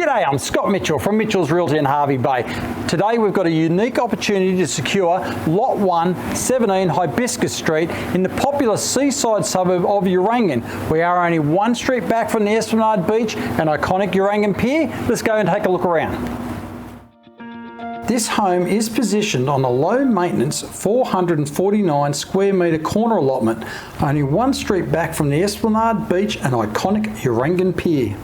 G'day, I'm Scott Mitchell from Mitchell's Realty in Hervey Bay. Today we've got a unique opportunity to secure Lot 1, 17 Hibiscus Street in the popular seaside suburb of Urangan. We are only one street back from the Esplanade Beach and iconic Urangan Pier. Let's go and take a look around. This home is positioned on a low maintenance 449 square metre corner allotment, only one street back from the Esplanade Beach and iconic Urangan Pier.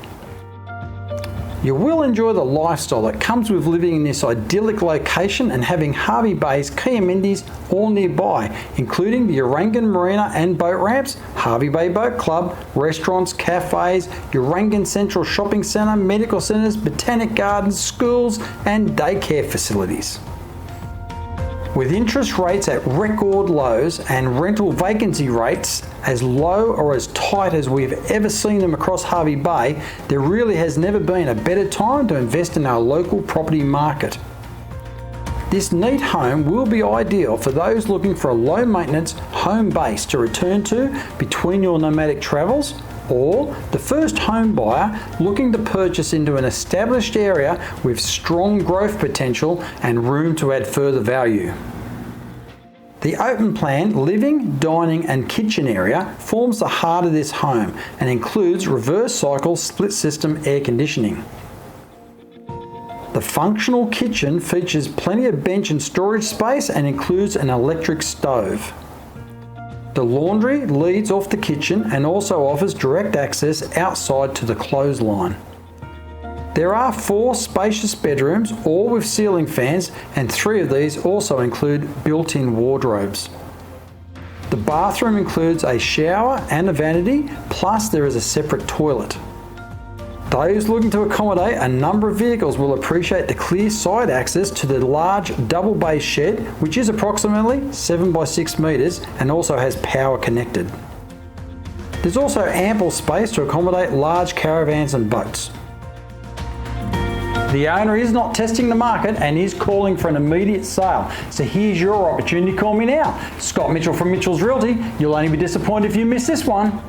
You will enjoy the lifestyle that comes with living in this idyllic location and having Hervey Bay's key amenities all nearby, including the Urangan Marina and boat ramps, Hervey Bay Boat Club, restaurants, cafes, Urangan Central shopping centre, medical centres, botanic gardens, schools and daycare facilities. With interest rates at record lows and rental vacancy rates as low or as tight as we've ever seen them across Hervey Bay, there really has never been a better time to invest in our local property market. This neat home will be ideal for those looking for a low maintenance home base to return to between your nomadic travels, or the first home buyer looking to purchase into an established area with strong growth potential and room to add further value. The open plan living, dining and kitchen area forms the heart of this home and includes reverse cycle split system air conditioning. The functional kitchen features plenty of bench and storage space and includes an electric stove. The laundry leads off the kitchen and also offers direct access outside to the clothesline. There are 4 spacious bedrooms, all with ceiling fans, and 3 of these also include built-in wardrobes. The bathroom includes a shower and a vanity, plus there is a separate toilet. Those looking to accommodate a number of vehicles will appreciate the clear side access to the large double bay shed, which is approximately 7 by 6 metres and also has power connected. There's also ample space to accommodate large caravans and boats. The owner is not testing the market and is calling for an immediate sale. So here's your opportunity. Call me now. Scott Mitchell from Mitchell's Realty. You'll only be disappointed if you miss this one.